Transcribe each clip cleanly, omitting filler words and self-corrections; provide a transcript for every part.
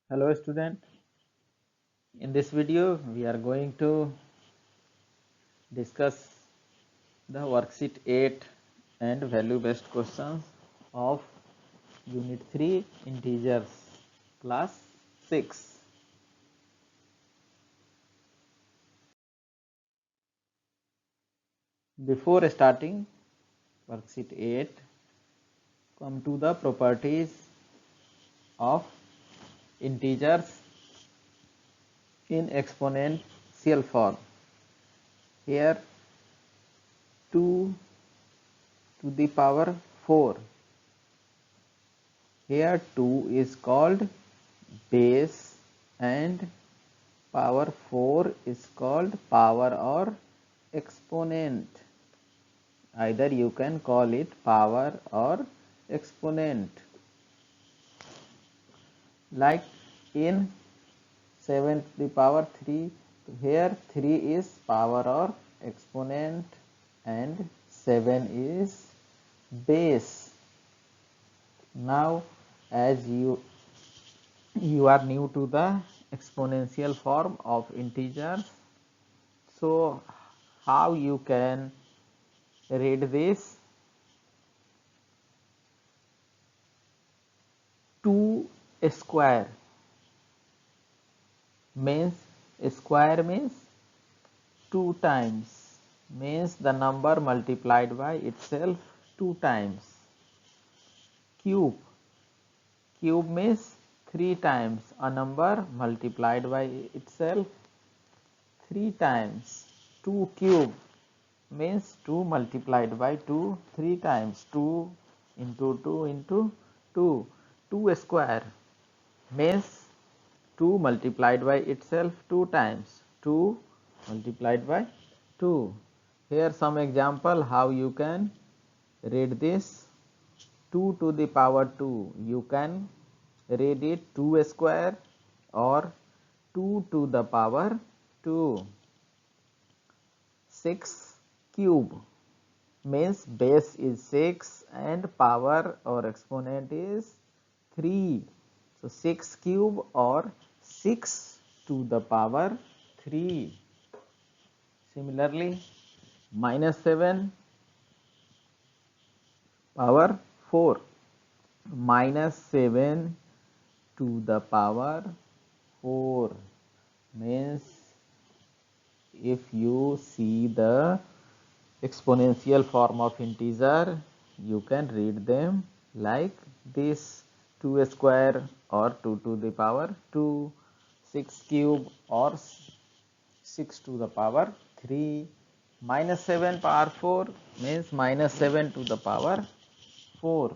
Hello student, in this video we are going to discuss the worksheet 8 and value based questions of unit 3 integers class 6. Before starting worksheet 8, come to the properties of integers in exponential form. Here 2 to the power 4. Here 2 is called base and power 4 is called power or exponent. Either you can call it power or exponent. Like in 7 to the power 3, here 3 is power or exponent and 7 is base. Now as you are new to the exponential form of integers, so how you can read this? 2 square means 2 times, means the number multiplied by itself 2 times. Cube means 3 times a number multiplied by itself 3 times. 2 cube means 2 multiplied by 2 3 times. 2 into 2 into 2. 2 square means 2 multiplied by itself 2 times. 2 multiplied by 2. Here some example how you can read this. 2 to the power 2, you can read it 2 square or 2 to the power 2. 6 cube means base is 6 and power or exponent is 3. So 6 cube or 6 to the power 3. Similarly, minus 7 power 4. Minus 7 to the power 4 means if you see the exponential form of integer, you can read them like this: 2 square or 2 to the power 2, 6 cube or 6 to the power 3. Minus 7 power 4 means minus 7 to the power 4.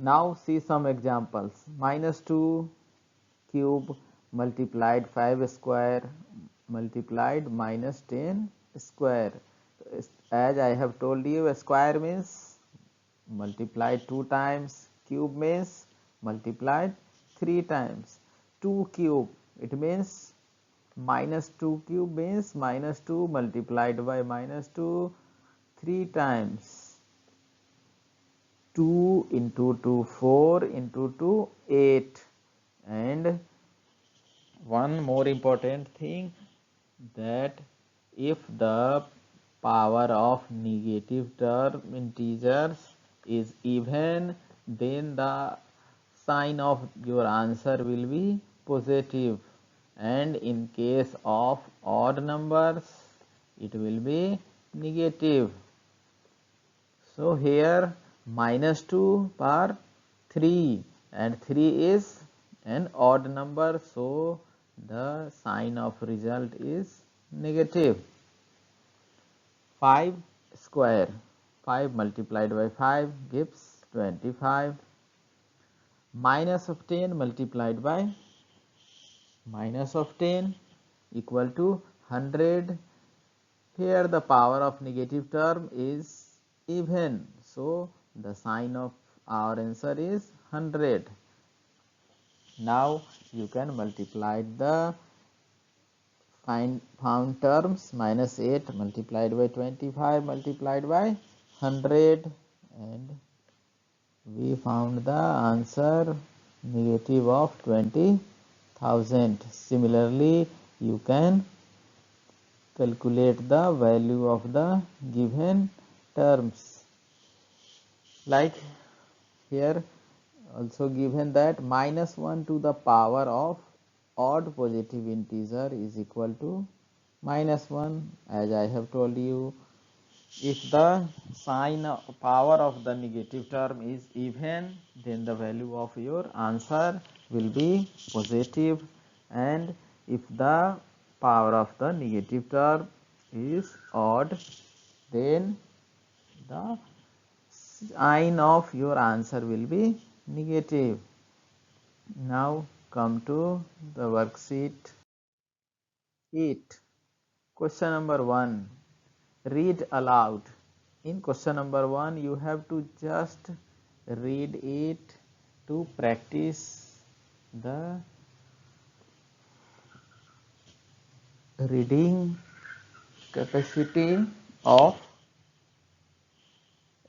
Now see some examples. Minus 2 cube multiplied 5 square multiplied minus 10 square. As I have told you, square means multiplied 2 times, cube means multiplied 3 times. 2 cube, it means minus 2 cube means minus 2 multiplied by minus 2 3 times. 2 into 2 4 into 2 8. And one more important thing, that if the power of negative term integers is even, then the sign of your answer will be positive, and in case of odd numbers it will be negative. So here minus 2 power 3 and 3 is an odd number, so the sign of result is negative. 5 square, 5 multiplied by 5 gives 25. Minus of 10 multiplied by minus of 10 equal to 100. Here the power of negative term is even, so the sign of our answer is 100. Now you can multiply the found terms. Minus 8 multiplied by 25 multiplied by 100, and we found the answer negative of 20,000. Similarly, you can calculate the value of the given terms. Like here also given that minus 1 to the power of odd positive integer is equal to minus 1. As I have told you, if the sign power of the negative term is even, then the value of your answer will be positive, and if the power of the negative term is odd, then the sign of your answer will be negative. Now come to the worksheet 8. Question number 1. Read aloud. In question number 1, you have to just read it to practice the reading capacity of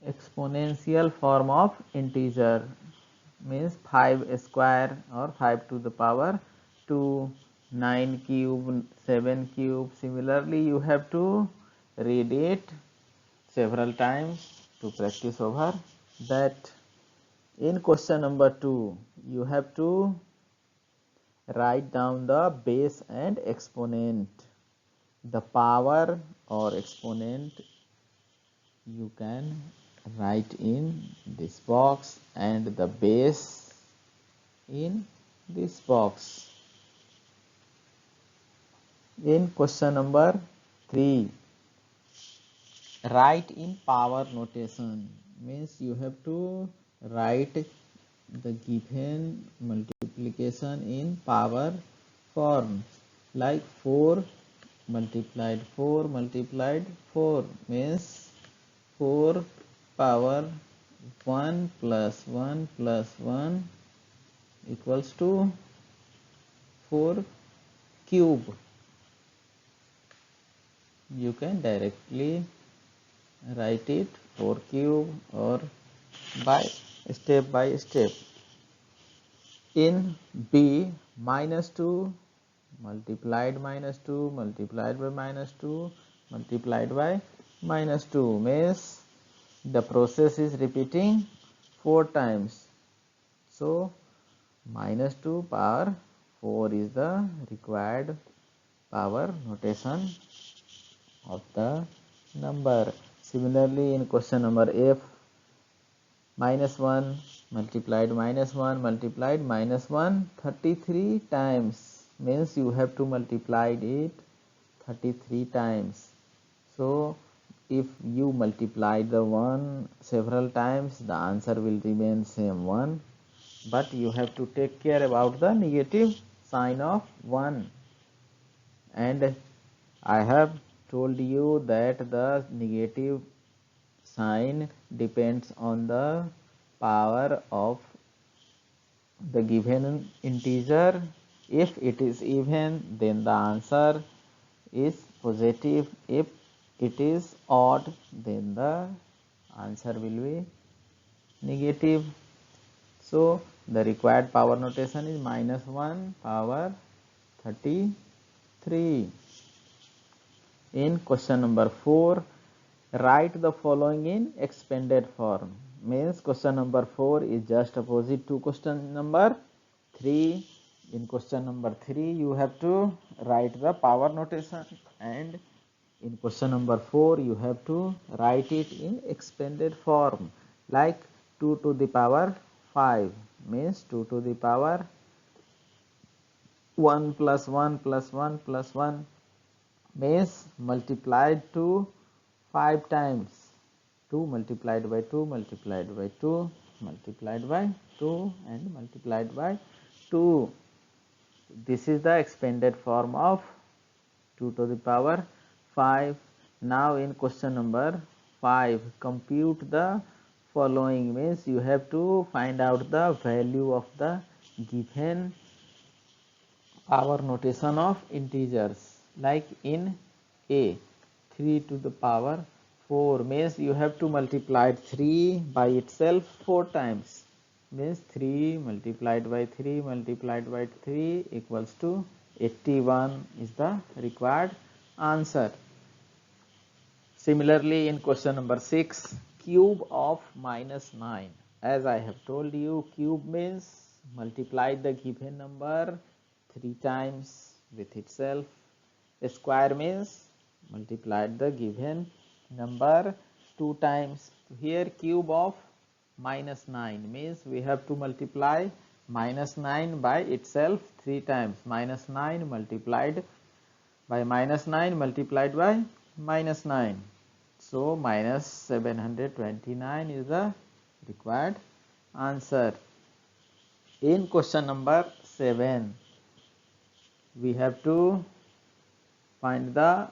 exponential form of integer, means 5 square or 5 to the power 2, 9 cube, 7 cube. Similarly, you have to read it several times to practice over that. In question number 2, you have to write down the base and exponent. The power or exponent you can write in this box and the base in this box. In question number 3, write in power notation, means you have to write the given multiplication in power form, like 4 multiplied 4 multiplied 4 means 4 power 1 plus 1 plus 1 equals to 4 cube. You can directly write it 4 cube or by step. In B, minus 2 multiplied minus 2 multiplied by minus 2 multiplied by minus 2 means the process is repeating 4 times. So minus 2 power 4 is the required power notation of the number. Similarly, in question number F, minus 1 multiplied minus 1 multiplied minus 1 33 times, means you have to multiply it 33 times. So if you multiply the 1 several times, the answer will remain same 1, but you have to take care about the negative sign of 1. And I have told you that the negative sign depends on the power of the given integer. If it is even, then the answer is positive. If it is odd, then the answer will be negative. So the required power notation is minus 1 power 33. In question number 4, write the following in expanded form, means question number 4 is just opposite to question number 3. In question number 3, you have to write the power notation, and in question number 4, you have to write it in expanded form, like 2 to the power 5 means 2 to the power 1 plus 1 plus 1 plus 1 means multiplied to 5 times. 2 multiplied by 2 multiplied by 2 multiplied by 2 and multiplied by 2. This is the expanded form of 2 to the power 5. Now in question number 5, compute the following, means you have to find out the value of the given power notation of integers. Like in A, 3 to the power 4 means you have to multiply 3 by itself 4 times. means 3 multiplied by 3 multiplied by 3 equals to 81 is the required answer. Similarly, in question number 6, cube of minus 9. As I have told you, cube means multiply the given number 3 times with itself. A square means multiply the given number 2 times. Here cube of minus 9 means we have to multiply minus 9 by itself 3 times. Minus 9 multiplied by minus 9 multiplied by minus 9. So minus 729 is the required answer. In question number 7, we have to find the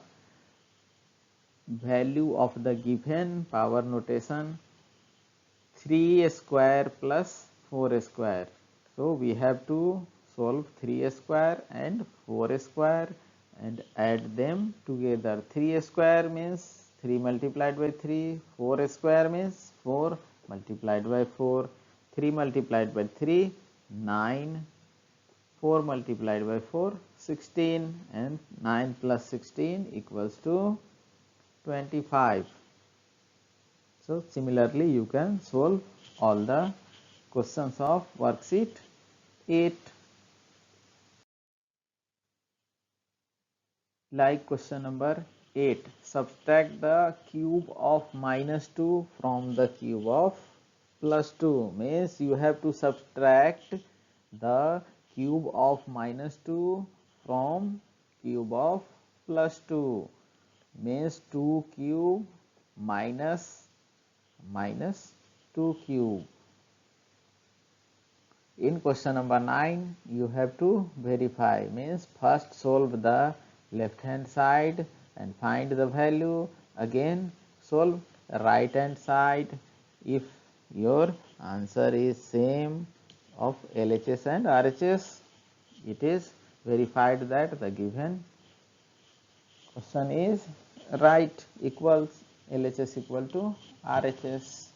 value of the given power notation 3 square plus 4 square. So we have to solve 3 square and 4 square and add them together. 3 square means 3 multiplied by 3, 4 square means 4 multiplied by 4, 3 multiplied by 3, 9, 4 multiplied by 4, 16, and 9 plus 16 equals to 25. So similarly you can solve all the questions of worksheet 8. Like question number 8, subtract the cube of minus 2 from the cube of plus 2. Means you have to subtract the cube of minus 2 from cube of plus 2. Means 2 cube minus 2 cube. In question number 9, you have to verify. Means first solve the left hand side and find the value. Again solve right hand side. If your answer is same of LHS and RHS, it is verified that the given question is right, equals LHS equal to RHS.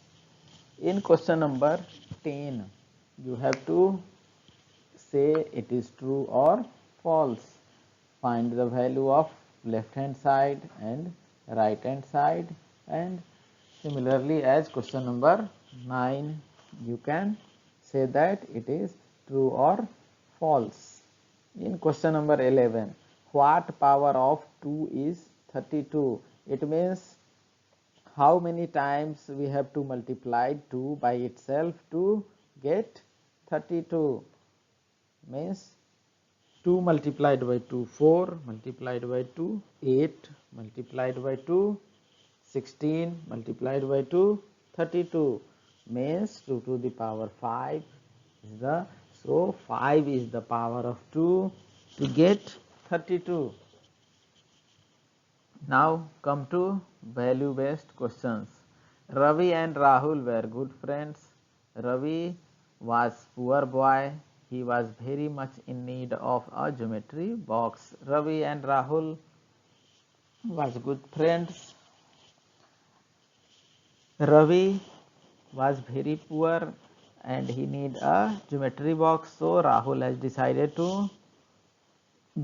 In question number 10, you have to say it is true or false. Find the value of left hand side and right hand side, and similarly as question number 9, you can say that it is true or false. In question number 11, what power of 2 is 32? It means how many times we have to multiply 2 by itself to get 32. Means 2 multiplied by 2, 4 multiplied by 2, 8 multiplied by 2, 16 multiplied by 2, 32. Means 2 to the power 5 is the, so 5 is the power of 2 to get 32. Now come to value based questions. Ravi and Rahul were good friends. Ravi was poor boy. He was very much in need of a geometry box. Ravi and Rahul was good friends. Ravi was very poor and he need a geometry box, so Rahul has decided to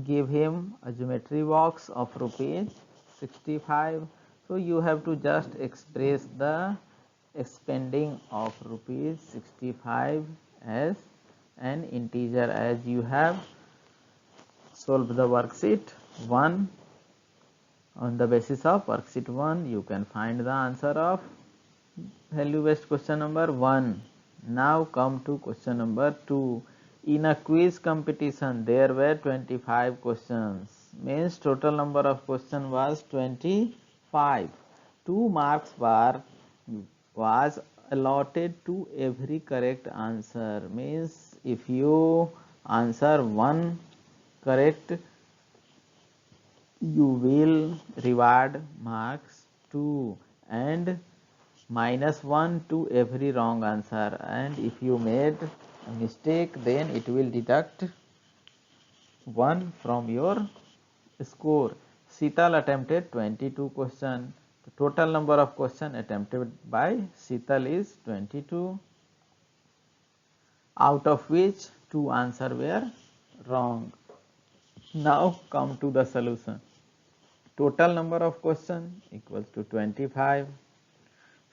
give him a geometry box of rupees 65. So you have to just express the spending of rupees 65 as an integer. As you have solved the worksheet 1, on the basis of worksheet 1 you can find the answer of value based question number 1. Now come to question number 2. In a quiz competition there were 25 questions. Means total number of questions was 25. 2 marks was allotted to every correct answer. Means if you answer one correct, you will reward marks 2 and minus 1 to every wrong answer, and if you made a mistake then it will deduct 1 from your score. Sheetal attempted 22 questions. The total number of questions attempted by Sheetal is 22. out of which 2 answers were wrong. Now come to the solution. Total number of questions equals to 25.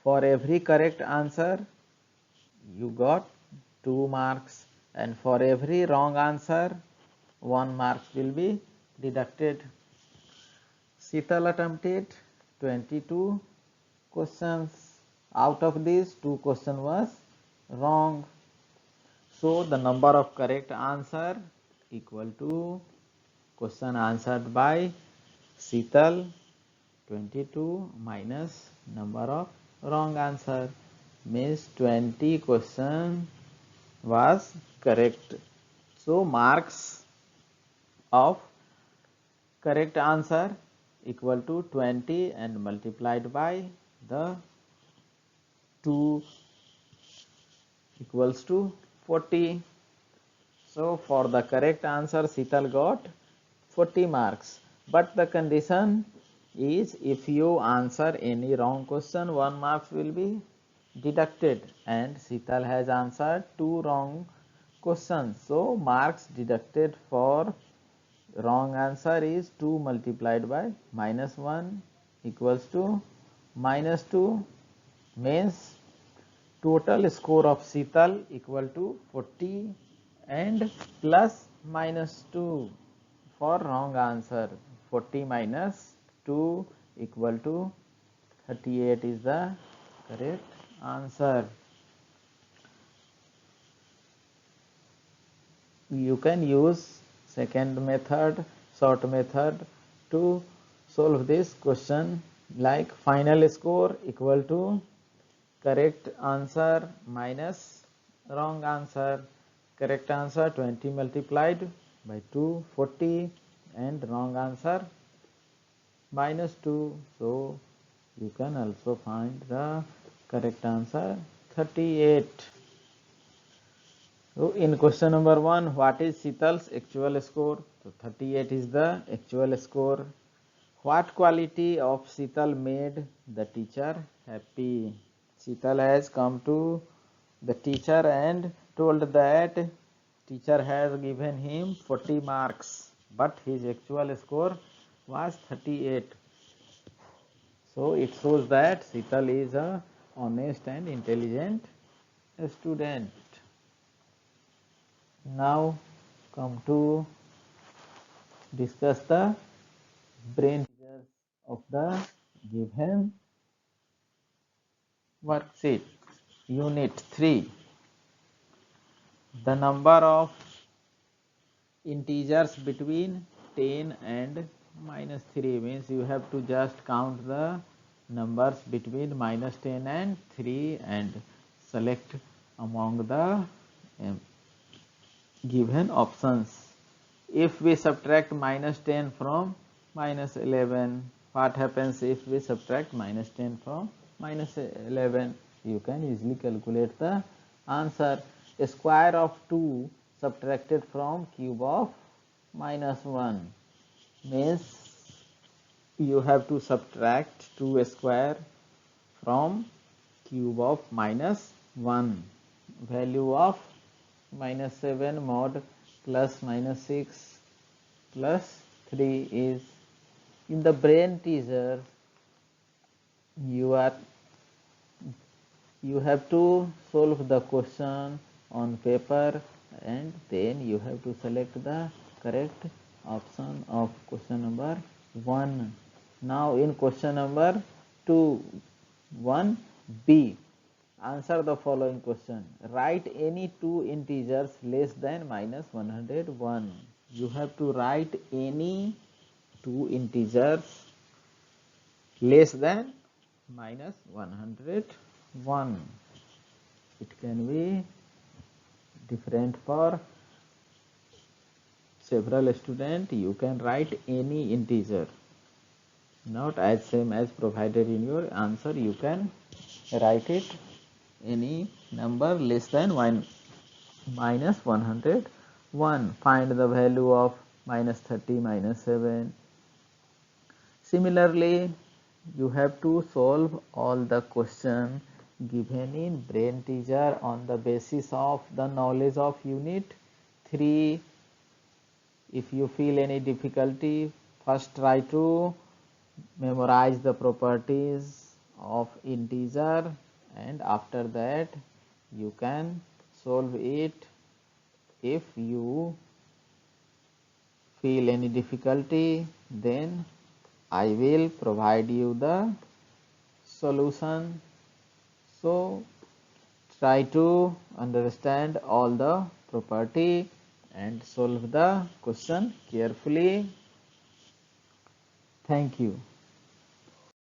For every correct answer, you got 2 marks, and for every wrong answer, 1 mark will be deducted. Sheetal attempted 22 questions. Out of these, 2 questions was wrong. So the number of correct answer equal to question answered by Sheetal 22 minus number of wrong answer, means 20 question was correct. So marks of correct answer equal to 20 and multiplied by the 2 equals to 40. So for the correct answer, Sheetal got 40 marks. But the condition is if you answer any wrong question, 1 marks will be deducted, and Sheetal has answered 2 wrong questions. So marks deducted for wrong answer is 2 multiplied by -1 equals to -2, means total score of Sheetal equal to 40 and plus -2 for wrong answer. 40 minus 2 equal to 38 is the correct answer. You can use second method, short method, to solve this question, like final score equal to correct answer minus wrong answer. Correct answer 20 multiplied by 2, 40, and wrong answer -2. So you can also find the correct answer 38. So in question number 1, what is Sheetal's actual score? So 38 is the actual score. What quality of Sheetal made the teacher happy? Sheetal has come to the teacher and told that teacher has given him 40 marks, but his actual score was 38. So it shows that Sheetal is a honest and intelligent student. Now come to discuss the brain features of the given worksheet. Unit 3. The number of integers between 10 and -3, means you have to just count the numbers between -10 and 3 and select among the given options. If we subtract -10 from -11, what happens if we subtract -10 from -11? You can easily calculate the answer. A square of 2 subtracted from cube of -1, means you have to subtract 2 square from cube of -1. Value of -7 mod plus -6 plus 3 is, in the brain teaser you have to solve the question on paper, and then you have to select the correct option of question number 1. Now in question number 2, 1b, answer the following question. Write any two integers less than -101. You have to write any two integers less than -101. It can be different for several students. You can write any integer, not as same as provided in your answer. You can write it any number less than -101. Find the value of -30, -7. Similarly, you have to solve all the question given in brain teaser on the basis of the knowledge of unit 3. If you feel any difficulty, first try to memorize the properties of integer, and after that you can solve it. If you feel any difficulty, then I will provide you the solution. So try to understand all the property and solve the question carefully. Thank you.